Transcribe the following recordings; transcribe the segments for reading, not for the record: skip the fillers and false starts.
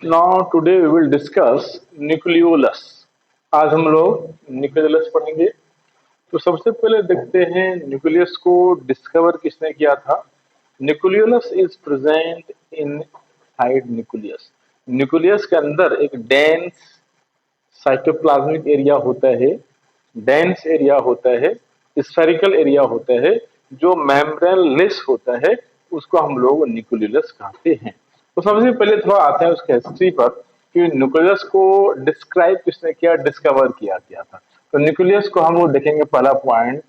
Now today we will discuss nucleolus. आज हम लोग न्यूक्लियोलस पढ़ेंगे। तो सबसे पहले देखते हैं न्यूक्लियस को डिस्कवर किसने किया था। Nucleolus is present in hide nucleus. Nucleus के अंदर एक डेंस साइटोप्लाज्मिक एरिया होता है, डेंस एरिया होता है, स्फेरिकल एरिया होता है, जो मेम्ब्रेन लेस होता है, उसको हम लोग न्यूक्लियस कहते हैं। तो सबसे पहले थोड़ा आते हैं उसके हिस्ट्री पर कि न्यूक्लियस को डिस्क्राइब किसने किया, डिस्कवर किया गया था। तो न्यूक्लियस को हम लोग देखेंगे, पहला point,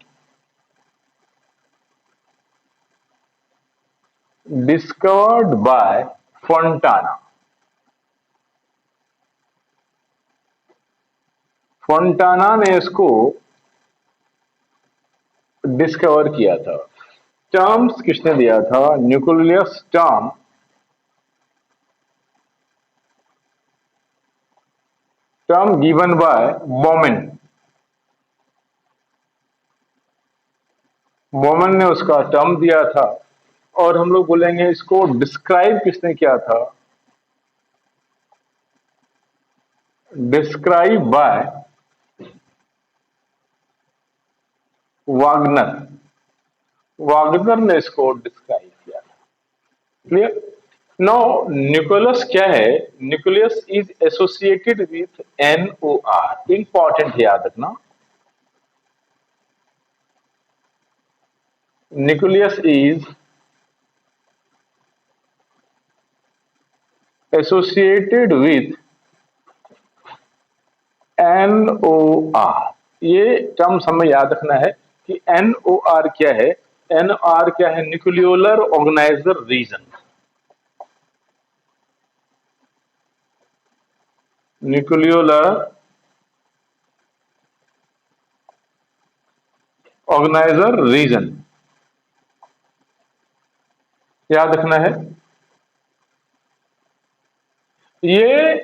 discovered by Fontana. Fontana ने इसको डिस्कवर किया था। टर्म्स किसने दिया था, न्यूक्लियस टर्म गिवन बाय बोमेन। बोमेन ने उसका टर्म दिया था। और हम लोग बोलेंगे इसको डिस्क्राइब किसने किया था, डिस्क्राइब बाय वागनर। वागनर ने इसको डिस्क्राइब किया था। क्लियर। नो, न्यूक्लियस क्या है, nucleus is associated with NOR। Important याद रखना, nucleus is associated with NOR। ये टर्म्स हमें याद रखना है कि NOR क्या है। NOR क्या है, nucleolar organiser region. Nucleolar organiser region याद रखना है। ये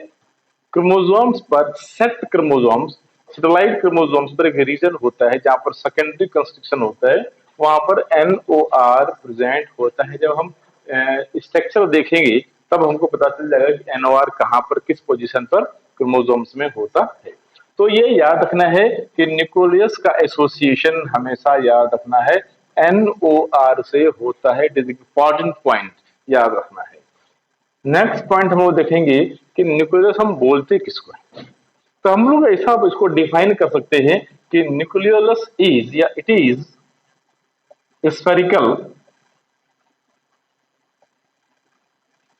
क्रोमोसोम्स पर, सेट क्रोमोसोम्स, सेटेलाइट क्रोमोसोम्स पर एक रीजन होता है जहां पर सेकेंडरी कंस्ट्रक्शन होता है, वहां पर NOR प्रेजेंट होता है। जब हम स्ट्रक्चर देखेंगे तब हमको पता चल जाएगा कि NOR कहां पर, किस पोजीशन पर क्रोमोसोम्स में होता है। तो ये याद रखना है कि न्यूक्लियस का एसोसिएशन हमेशा याद रखना है NOR से होता है। इट इज इंपॉर्टेंट पॉइंट, याद रखना है। नेक्स्ट पॉइंट हम लोग देखेंगे कि न्यूक्लियस हम बोलते किसको है। तो हम लोग ऐसा इसको डिफाइन कर सकते हैं कि न्यूक्लियोलस इज, या it is spherical,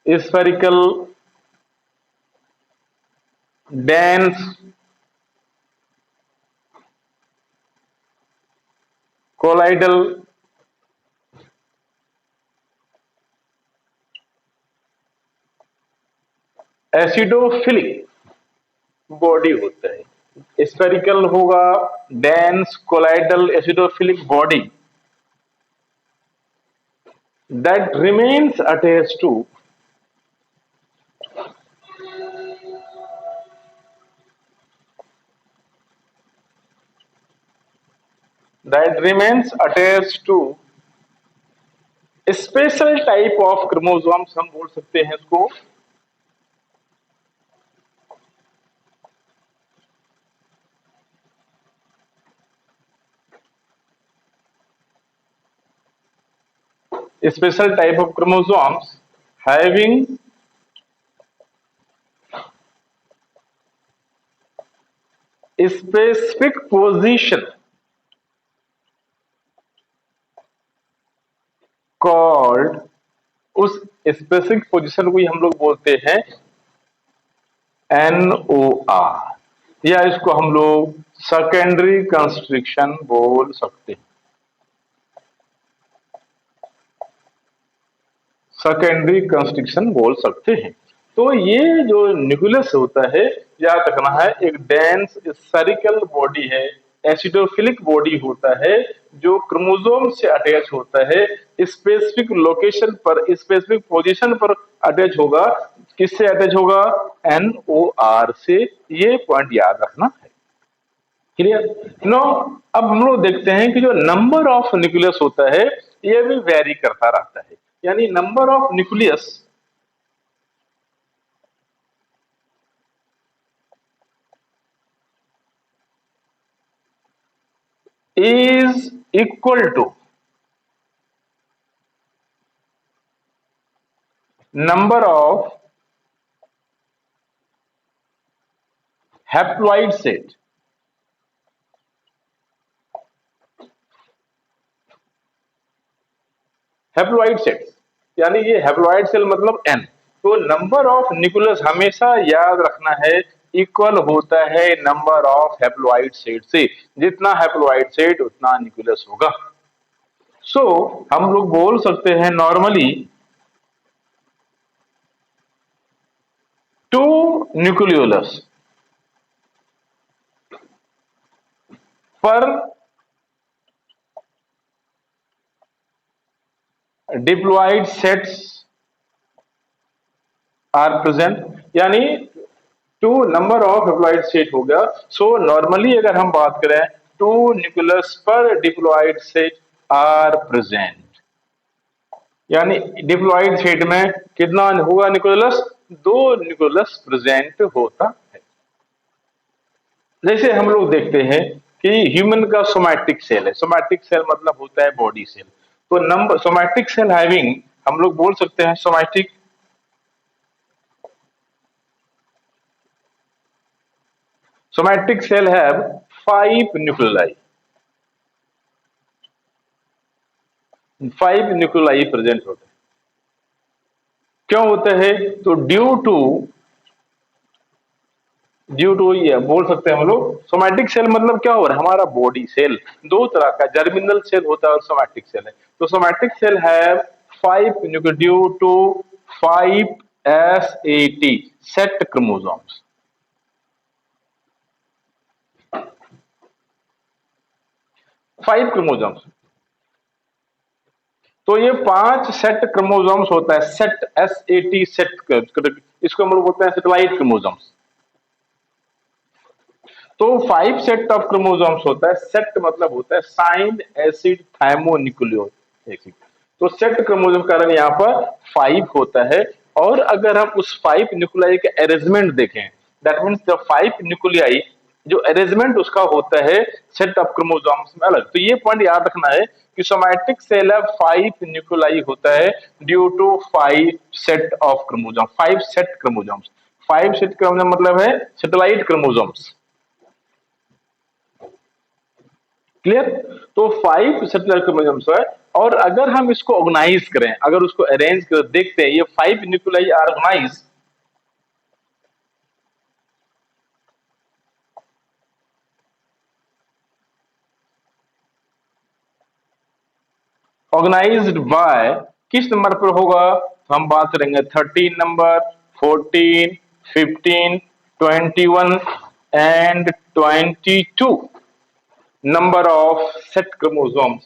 spherical dense colloidal acidophilic body होता है। स्फेरिकल होगा, dense colloidal acidophilic body that remains attached to, that remains attached to special type of chromosomes, हम बोल सकते हैं इसको special type of chromosomes having specific position called, उस specific position को ही हम लोग बोलते हैं NOR, या इसको हम लोग सेकेंडरी कंस्ट्रक्शन बोल सकते हैं, सेकेंडरी कंस्ट्रक्शन बोल सकते हैं। तो ये जो न्यूक्लियस होता है, याद रखना है, एक डेंस स्फेरिकल बॉडी है, एसिडोफिलिक बॉडी होता है, जो क्रोमोसोम से अटैच होता है, स्पेसिफिक लोकेशन पर, स्पेसिफिक पोजीशन पर अटैच होगा। किससे अटैच होगा, NOR से। ये पॉइंट याद रखना है। क्लियर। नो, अब हम लोग देखते हैं कि जो नंबर ऑफ न्यूक्लियस होता है, ये भी वेरी करता रहता है। यानी number of nucleus is equal to number of haploid set. Haploid sets यानी ये हैप्लॉइड सेल मतलब एन। तो नंबर ऑफ न्यूक्लियस हमेशा याद रखना है इक्वल होता है नंबर ऑफ हैप्लॉइड सेट से। जितना हैप्लॉइड सेट उतना न्यूक्लियस होगा। सो हम लोग बोल सकते हैं नॉर्मली टू न्यूक्लियोलस पर डिप्लॉइड सेट्स आर प्रेजेंट, यानी two number of diploid set हो गया। सो नॉर्मली अगर हम बात करें टू न्यूक्लियस पर डिप्लॉइड सेट आर प्रेजेंट, यानी डिप्लॉइड सेट में कितना होगा न्यूक्लियस? दो न्यूक्लियस प्रेजेंट होता है। जैसे हम लोग देखते हैं कि ह्यूमन का सोमैटिक सेल है। सोमैटिक सेल मतलब होता है बॉडी सेल। तो नंबर सोमैटिक सेल हैविंग हम लोग बोल सकते हैं somatic cell have 5 nuclei, 5 nuclei present होते हैं। क्यों होते हैं? तो ड्यू टू ये बोल सकते हैं हम लोग सोमैटिक सेल मतलब क्या हो रहा है? हमारा बॉडी सेल दो तरह का जर्मिनल सेल होता है और सोमैटिक सेल है। तो somatic cell have 5 nuclei due to 5 SAT set chromosomes. Five chromosomes. तो ये 5 सेट क्रोमोसोम्स होता है। सेट SAT सेट, इसको हम लोग बोलते हैं सेटेलाइट क्रोमोसोम्स। तो 5 सेट ऑफ क्रोमोसोम्स होता है। सेट मतलब होता है साइन एसिड थाइमोन्यूक्लियो एसिड। तो सेट क्रोमोसोम का कारण यहाँ पर 5 होता है। और अगर हम उस 5 न्यूक्लियाई का अरेंजमेंट देखें, दैट मीन्स द 5 न्यूक्लियाई जो अरेंजमेंट उसका होता है सेट ऑफ क्रोमोसोम्स में अलग। तो ये पॉइंट याद रखना है कि सोमैटिक सेल है 5 न्यूक्लियाई होता है due to 5 set of chromosome. 5 set chromosomes, 5 set chromosome मतलब है सेटेलाइट क्रोमोसोम्स। क्लियर? तो 5 सेटेलाइट क्रोमोसोम्स है। और अगर हम इसको ऑर्गेनाइज करें, अगर उसको अरेंज कर देखते हैं, ये 5 न्यूक्लियाई आर ऑर्गेनाइज्ड बाय किस नंबर पर होगा? तो हम बात करेंगे 13 नंबर, 14, 15, 21 and 22 number of set chromosomes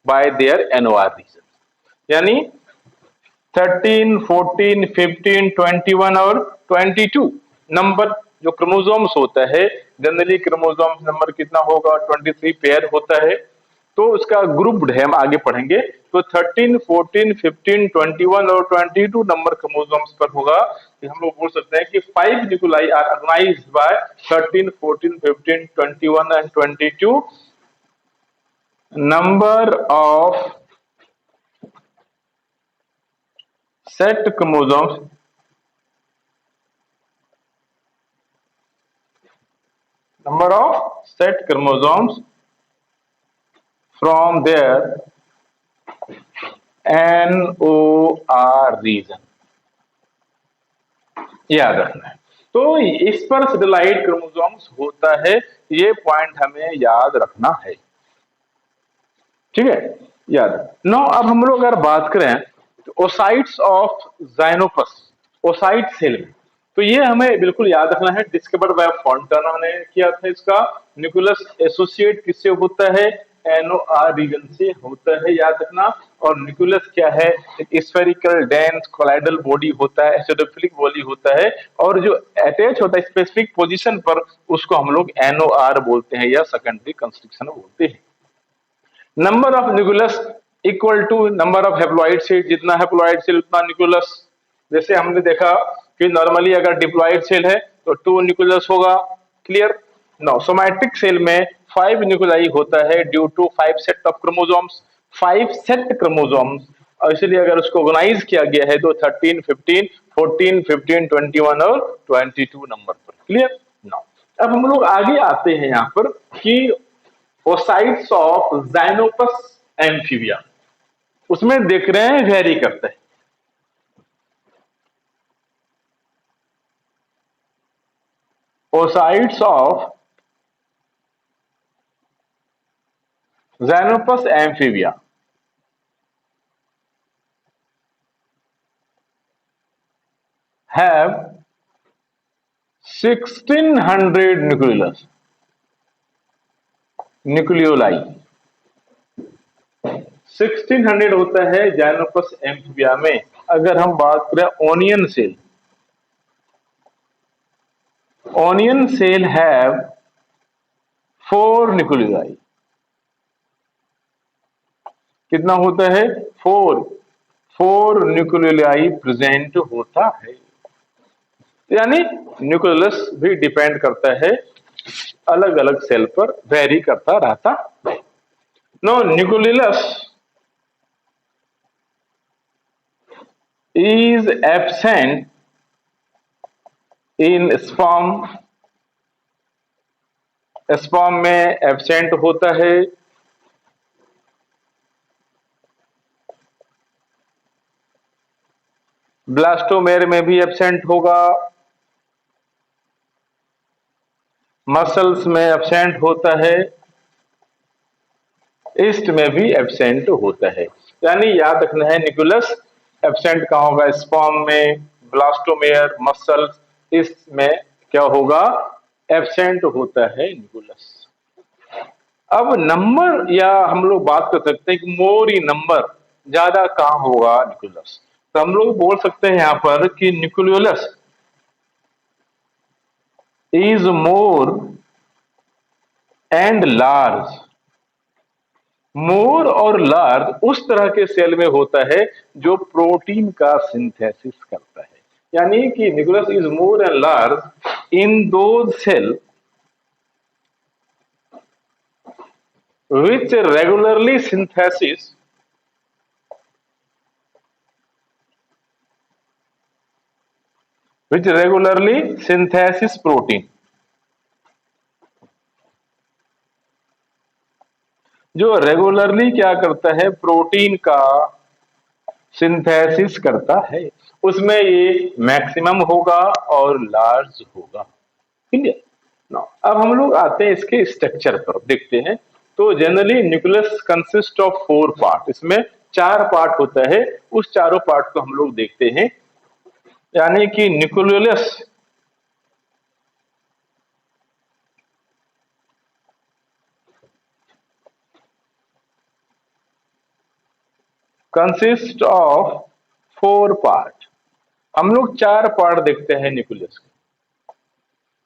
by their NOR region. यानी 13, 14, 15, 21 और 22 नंबर जो क्रोमोसोम्स होता है। जनरली क्रोमोसोम्स नंबर कितना होगा? 23 पेयर होता है। तो उसका ग्रुप है, हम आगे पढ़ेंगे। तो 13, 14, 15, 21 और 22 नंबर क्रोमोसोम्स पर होगा कि हम लोग बोल सकते हैं कि 5 nuclei are organised by 13, 14, 15, 21 and 22 number of set chromosomes from their NOR region। याद रखना है। तो इस पर सेटेलाइट क्रोमोसोम्स होता है, ये पॉइंट हमें याद रखना है। ठीक है, याद। नो अब हम लोग अगर बात करें तो ओसाइट्स ऑफ जाइनोपस, ओसाइट सेल में, तो ये हमें बिल्कुल याद रखना है। डिस्कवर्ड बाय फॉन्टाना ने किया था। इसका न्यूक्लियस एसोसिएट किससे होता है? एनओआर रीजन से होता है, याद रखना। और न्यूक्लियस क्या है? एक स्फेरिकल डेंस कोलाइडल बॉडी होता है, एसिडोफिलिक बॉडी होता है। और जो अटैच होता है स्पेसिफिक पोजीशन पर, उसको हम लोग एनओआर बोलते हैं या सेकेंडरी कंस्ट्रक्शन बोलते हैं। Number of nucleus equal to number of haploid cell. जितना हैप्लॉइड सेल उतना न्यूक्लियस। जैसे हमने देखा कि नॉर्मली अगर डिप्लॉइड सेल है तो 2 न्यूक्लियस होगा। क्लियर? नो सोमैटिक सेल में 5 न्यूक्लियाई होता है due to 5 set of chromosomes, 5 set chromosomes, और इसलिए अगर उसको ऑर्गेनाइज किया गया है तो 13, 15, 14, 15, 21 और 22 नंबर पर। क्लियर नाउ अब हम लोग आगे आते हैं यहां पर कि ओसाइट्स ऑफ ज़ाइनोपस एम्फीबिया, उसमें देख रहे हैं वेरी करते हैं। Oocytes of Xenopus amphibia have 1600 nucleoli. 1600 होता है ज़ाइनोपस एम्फीबिया में। अगर हम बात करें ओनियन सेल हैव 4 न्यूक्लियोलाई। कितना होता है? 4 न्यूक्लियोलाई प्रेजेंट होता है। यानी न्यूक्लियस भी डिपेंड करता है अलग अलग सेल पर, वेरी करता रहता है। No nucleus is absent in sperm. Sperm में एब्सेंट होता है। ब्लास्टोमेर में भी एब्सेंट होगा। मसल्स में एब्सेंट होता है। ईस्ट में भी एब्सेंट होता है। यानी याद रखना है न्यूक्लियस एब्सेंट कहां होगा? स्पर्म में, ब्लास्टोमेयर, मसल्स, ईस्ट में क्या होगा? एब्सेंट होता है न्यूक्लियस। अब नंबर, या हम लोग बात कर सकते हैं कि मोर ही नंबर ज्यादा कहां होगा न्यूक्लियस। तो हम लोग बोल सकते हैं यहां पर कि nucleolus is more and large. More और लार्ज उस तरह के सेल में होता है जो प्रोटीन का सिंथेसिस करता है। यानी कि nucleus is more and large in those cell which regularly synthesis protein, जो रेगुलरली क्या करता है? प्रोटीन का सिंथेसिस करता है। उसमें ये मैक्सिमम होगा और लार्ज होगा। क्लियर नाउ अब हम लोग आते हैं इसके स्ट्रक्चर पर, देखते हैं। तो generally nucleus consist of 4 part. इसमें 4 पार्ट होता है। उस चारों पार्ट को हम लोग देखते हैं। यानी कि न्यूक्लियोलस कंसिस्ट ऑफ 4 पार्ट। हम लोग 4 पार्ट देखते हैं न्यूक्लियस के।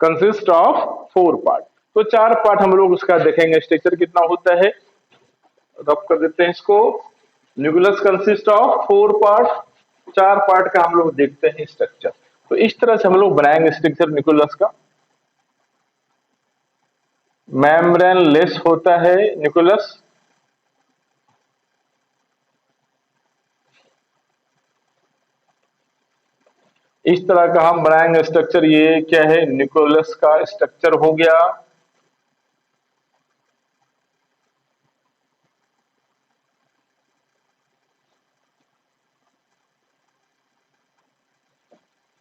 Consist of 4 part. तो 4 पार्ट हम लोग उसका देखेंगे। स्ट्रक्चर कितना होता है, रब कर देते हैं इसको। Nucleus consist of 4 part. 4 part का हम लोग देखते हैं स्ट्रक्चर। तो इस तरह से हम लोग बनाएंगे स्ट्रक्चर न्यूक्लियस का। मेम्ब्रेन लेस होता है न्यूक्लियस। इस तरह का हम बनाएंगे स्ट्रक्चर। ये क्या है? न्यूक्लियस का स्ट्रक्चर हो गया।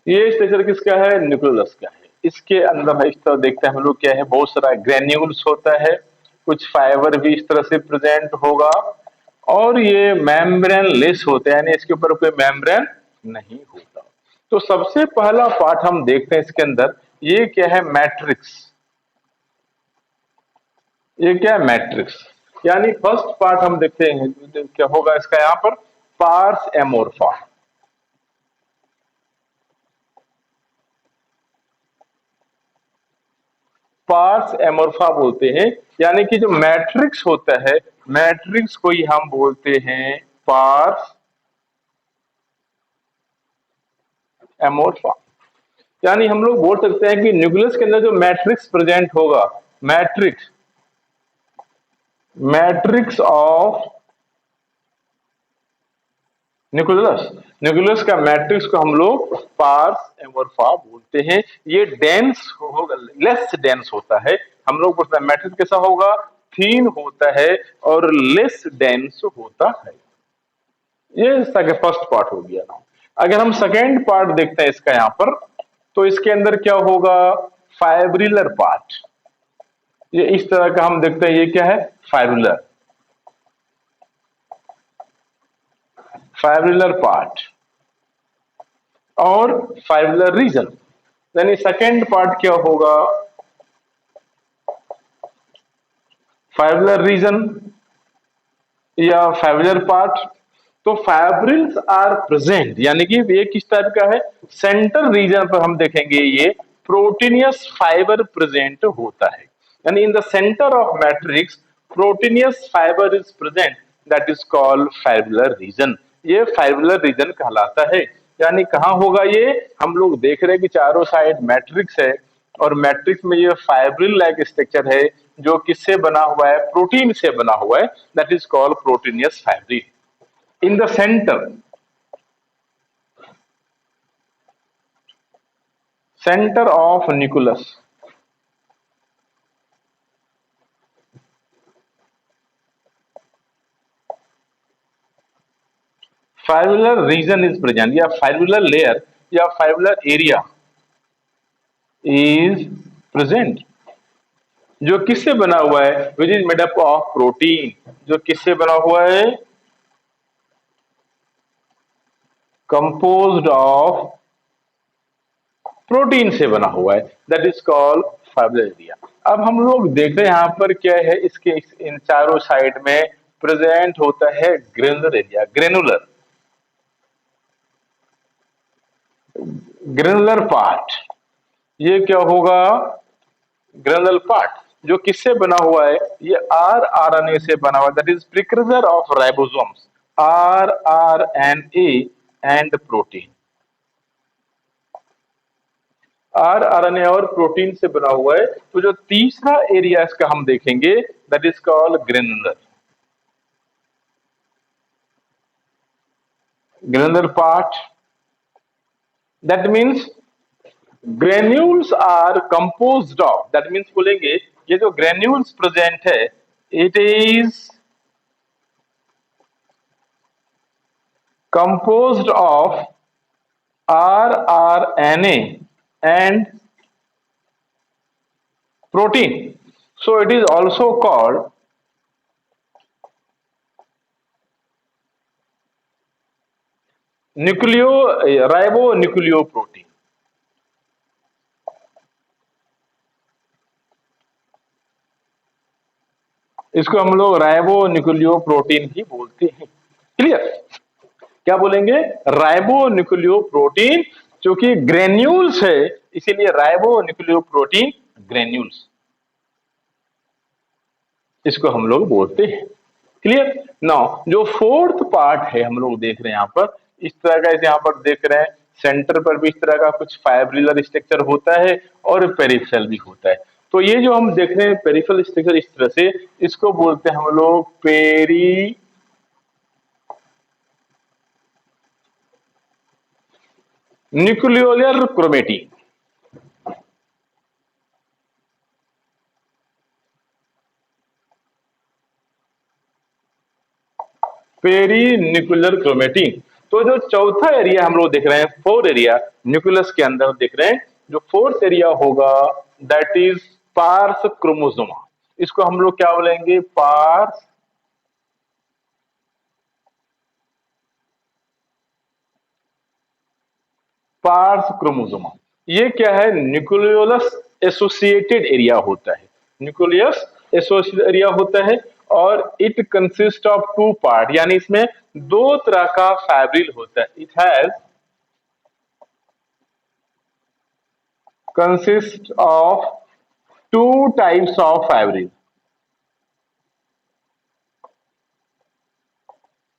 ये स्ट्रक्चर किसका है? न्यूक्लियस का है। इसके अंदर इस तरह देखते हैं हम लोग क्या है, बहुत सारा ग्रेन्यूल्स होता है, कुछ फाइबर भी इस तरह से प्रेजेंट होगा, और ये मेम्ब्रेन लेस होते हैं, यानी इसके ऊपर कोई मेम्ब्रेन नहीं होता। तो सबसे पहला पार्ट हम देखते हैं इसके अंदर, ये क्या है? मैट्रिक्स। ये क्या है? मैट्रिक्स। यानी फर्स्ट पार्ट हम देखते हैं क्या होगा इसका यहां पर? पार्स एमोर्फा। पार्स एमोर्फा बोलते हैं। यानी कि जो मैट्रिक्स होता है, मैट्रिक्स को ही हम बोलते हैं पार्स एमोर्फा। यानी हम लोग बोल सकते हैं कि न्यूक्लियस के अंदर जो मैट्रिक्स प्रेजेंट होगा, matrix matrix of nucleus. Nucleus का मैट्रिक्स को हम लोग पार्स एमोर्फा बोलते हैं। ये डेंस होगा, लेस डेंस होता है। हम लोग बोलते हैं मैट्रिक्स कैसा होगा, थीन होता है और लेस डेंस होता है। ये इसका फर्स्ट पार्ट हो गया। अगर हम सेकेंड पार्ट देखते हैं इसका यहां पर, तो इसके अंदर क्या होगा, फाइब्रिलर पार्ट। ये इस तरह का हम देखते हैं, ये क्या है, फाइब्रिलर, फाइब्रिलर पार्ट और फाइब्रिलर रीजन। यानी सेकेंड पार्ट क्या होगा, फाइब्रिलर रीजन या फाइब्रिलर पार्ट। तो फाइब्रिल्स आर प्रेजेंट, यानी कि ये किस टाइप का है, सेंटर रीजन पर हम देखेंगे ये प्रोटीनियस फाइबर प्रेजेंट होता है। यानी in the centre of matrix proteinaceous fibre is present, that is called fibrillar region. ये फाइब्रिलर रीजन कहलाता है। यानी कहाँ होगा ये, हम लोग देख रहे हैं कि चारों साइड मैट्रिक्स है और मैट्रिक्स में ये फाइब्रिल लाइक स्ट्रक्चर है जो किससे बना हुआ है, प्रोटीन से बना हुआ है, that is called proteinaceous fibril. in the center of nucleus, fibular region is present या fibular layer या fibular area is present, जो किससे बना हुआ है, which is made up of protein, जो किससे बना हुआ है, कंपोज्ड ऑफ प्रोटीन से बना हुआ है, that is called fibrillar area. अब हम लोग देख रहे हैं यहाँ पर क्या है, इसके इन चारों साइड में प्रेजेंट होता है granular area, granular, granular part. ये क्या होगा, ग्रेनुलर पार्ट जो किससे बना हुआ है, ये आरआरएनए से बना हुआ है, that is precursor of ribosomes, rRNA and protein. RRNA और प्रोटीन से बना हुआ है। तो जो तीसरा एरिया इसका हम देखेंगे, that is called granular, granular part. That means granules are composed of, that means बोलेंगे ये जो ग्रेन्यूल्स प्रेजेंट है, it is composed of rRNA and protein. So it is also called ribonucleoprotein. इसको हम लोग राइबोन्यूक्लियोप्रोटीन ही बोलते हैं। क्लियर, क्या बोलेंगे, राइबोन्यूक्लियोप्रोटीन, क्योंकि ग्रेन्यूल्स है इसीलिए राइबोन्यूक्लियोप्रोटीन ग्रेन्यूल्स, इसको हम लोग बोलते हैं। क्लियर। नाउ जो फोर्थ पार्ट है हम लोग देख रहे हैं यहाँ पर, इस तरह का यहाँ पर देख रहे हैं, सेंटर पर भी इस तरह का कुछ फाइब्रिलर स्ट्रक्चर होता है और पेरिफेरल भी होता है। तो ये जो हम देख रहे हैं पेरिफेरल स्ट्रक्चर इस तरह से, इसको बोलते हैं हम लोग peri nucleolar chromatin. Peri nuclear chromatin. तो जो चौथा एरिया हम लोग देख रहे हैं, फोर एरिया न्यूक्लियस के अंदर देख रहे हैं, जो फोर्थ एरिया होगा दैट इज पार्स क्रोमोसोमा। इसको हम लोग क्या बोलेंगे, पार्स क्रोमोसोमा। ये क्या है, न्यूक्लियोलस एसोसिएटेड एरिया होता है, न्यूक्लियस एसोसिएटेड एरिया होता है और it consist of two part, यानी इसमें दो तरह का फाइब्रिल होता है। It has consist of two types of fibril.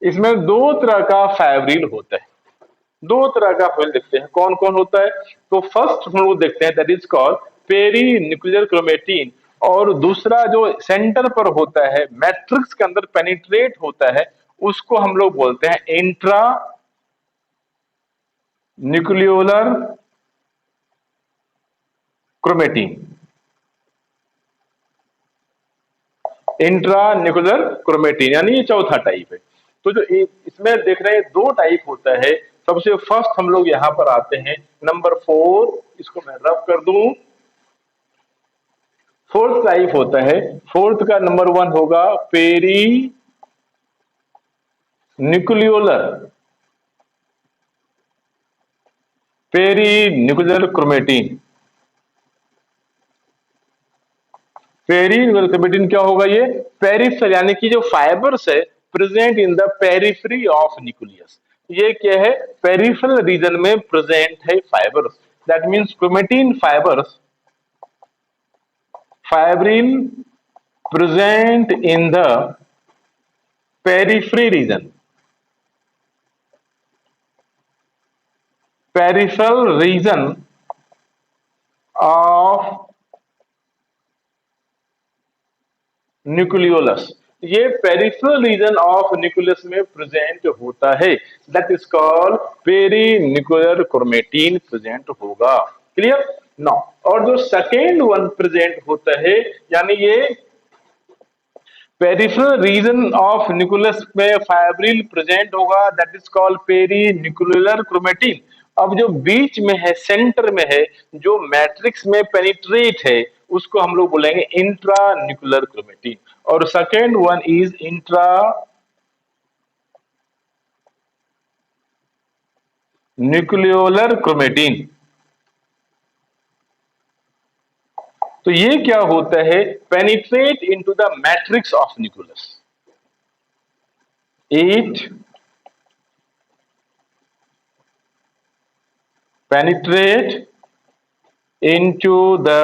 इसमें दो तरह का फाइब्रिल होता है, दो तरह का फाइब्रिल देखते हैं कौन कौन होता है। तो फर्स्ट हम लोग देखते हैं that is called peri nuclear chromatin और दूसरा जो सेंटर पर होता है, मैट्रिक्स के अंदर पेनिट्रेट होता है, उसको हम लोग बोलते हैं intra nucleolar chromatin. Intra nuclear chromatin यानी ये चौथा टाइप है। तो जो इसमें देख रहे हैं दो टाइप होता है। सबसे फर्स्ट हम लोग यहां पर आते हैं नंबर 4, इसको मैं रब कर दूं। फोर्थ टाइप होता है, फोर्थ का नंबर 1 होगा peri nucleolar chromatin. Peri chromatin क्या होगा? ये पेरिफेरल यानी कि जो फाइबर्स है present in the periphery of nucleus, ये क्या है? पेरिफेरल रीजन में प्रेजेंट है fibres. That means chromatin fibres, fibrin present in the periphery region, peripheral region of nucleolus. ये पेरिफेरल रीजन ऑफ न्यूक्लियस में प्रेजेंट होता है, that is called peri nuclear chromatin present होगा। Clear now? और जो second one present होता है, यानी ये पेरिफेरल रीजन ऑफ न्यूक्लियस में फाइब्रिल प्रेजेंट होगा, that is called peri nuclear chromatin. अब जो बीच में है, सेंटर में है, जो मैट्रिक्स में पेनिट्रेट है, उसको हम लोग बोलेंगे इंट्रा न्यूक्लियर क्रोमेटिन। और second one is intra nucleolar chromatin. तो ये क्या होता है? Penetrate into the matrix of nucleus, it penetrate into the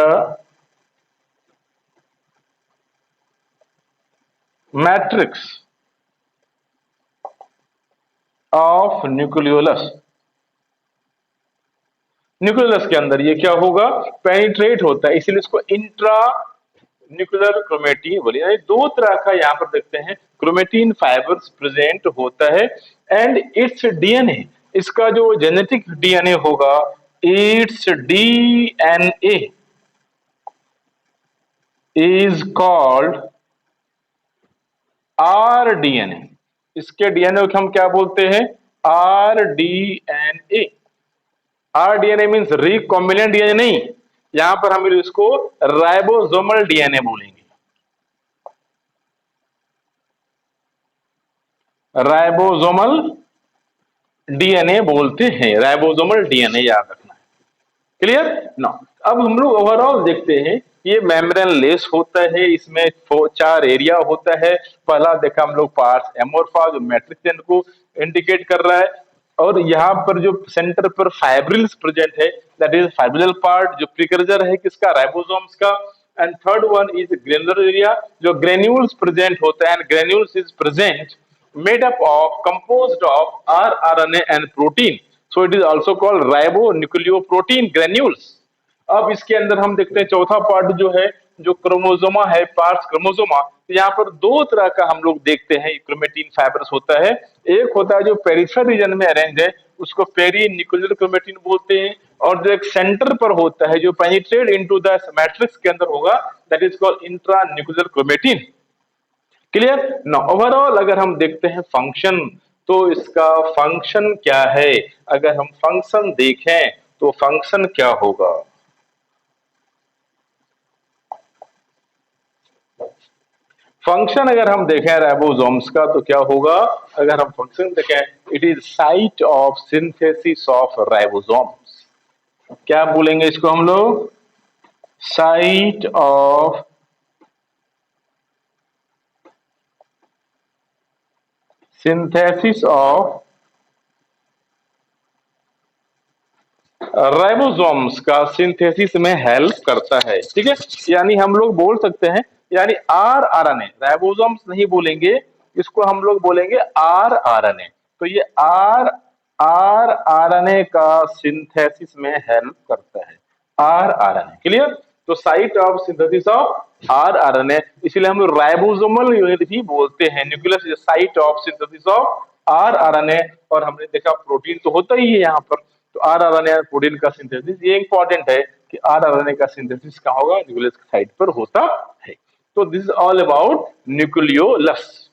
matrix of nucleolus। Nucleus के अंदर ये क्या होगा? पेनिट्रेट होता है, इसीलिए इसको इंट्रा न्यूक्लियर क्रोमेटिन बोलिए। यानी दो तरह का यहाँ पर देखते हैं क्रोमेटिन फाइबर्स प्रेजेंट होता है। एंड इट्स डीएनए, इसका जो जेनेटिक डीएनए होगा, it's DNA is called rDNA. इसके डीएनए को हम क्या बोलते हैं? RDNA. RDNA means recombinant DNA नहीं, यहां पर हम इसको राइबोसोमल डीएनए बोलेंगे। राइबोसोमल डीएनए बोलते हैं, राइबोसोमल डीएनए याद रखना है। क्लियर ना? अब हम लोग ओवरऑल देखते हैं, ये मेम्ब्रेन लेस होता है, इसमें 4 एरिया होता है। पहला देखा हम लोग पार्ट्स एमोर्फा, जो मैट्रिक्स को इंडिकेट कर रहा है, और यहाँ पर जो सेंटर पर फाइब्रिल्स प्रेजेंट है, दैट इज फाइब्रिल पार्ट, जो प्रिकर्सर है किसका? राइबोसोम्स का। And third one is granular area, जो ग्रेन्यूल्स प्रेजेंट होता है, and granules is present made up of composed of rRNA and protein, so it is also called ribonucleoprotein granules। अब इसके अंदर हम देखते हैं चौथा पार्ट जो है, जो क्रोमोसोमा है, पार्स क्रोमोसोमा। तो यहाँ पर दो तरह का हम लोग देखते हैं क्रोमेटिन फाइबर्स होता है। एक होता है जो पेरिफेरल रीजन में अरेंज है, उसको पेरी न्यूक्लियर क्रोमेटिन बोलते हैं। और जो एक सेंटर पर होता है, जो पेनिट्रेट इनटू द मैट्रिक्स के अंदर होगा, that is called intra nuclear chromatin. Clear ना? ओवरऑल अगर हम देखते हैं फंक्शन, तो इसका फंक्शन क्या है? अगर हम फंक्शन देखें तो फंक्शन क्या होगा? फंक्शन अगर हम देखें राइबोसोम्स का तो क्या होगा? अगर हम फंक्शन देखें, it is site of synthesis of ribosomes. क्या बोलेंगे इसको हम लोग? Site of synthesis of ribosomes का सिंथेसिस में हेल्प करता है। ठीक है, यानी हम लोग बोल सकते हैं, यानी आरआरएनए, राइबोसोम्स नहीं बोलेंगे इसको, हम लोग बोलेंगे आरआरएनए। तो ये आरआरएनए का सिंथेसिस में हेल्प करता है, आरआरएनए। क्लियर? तो site of synthesis of rRNA, इसलिए हम राइबोसोमल यूनिट भी बोलते हैं। Nucleus is site of synthesis of rRNA. और हमने देखा प्रोटीन तो होता ही है यहाँ पर, तो आरआरएनए प्रोटीन का सिंथेसिस, ये इंपॉर्टेंट है कि आरआरएनए का सिंथेसिस कहाँ होगा, न्यूक्लियस साइट पर होता है। तो this is all about nucleolus.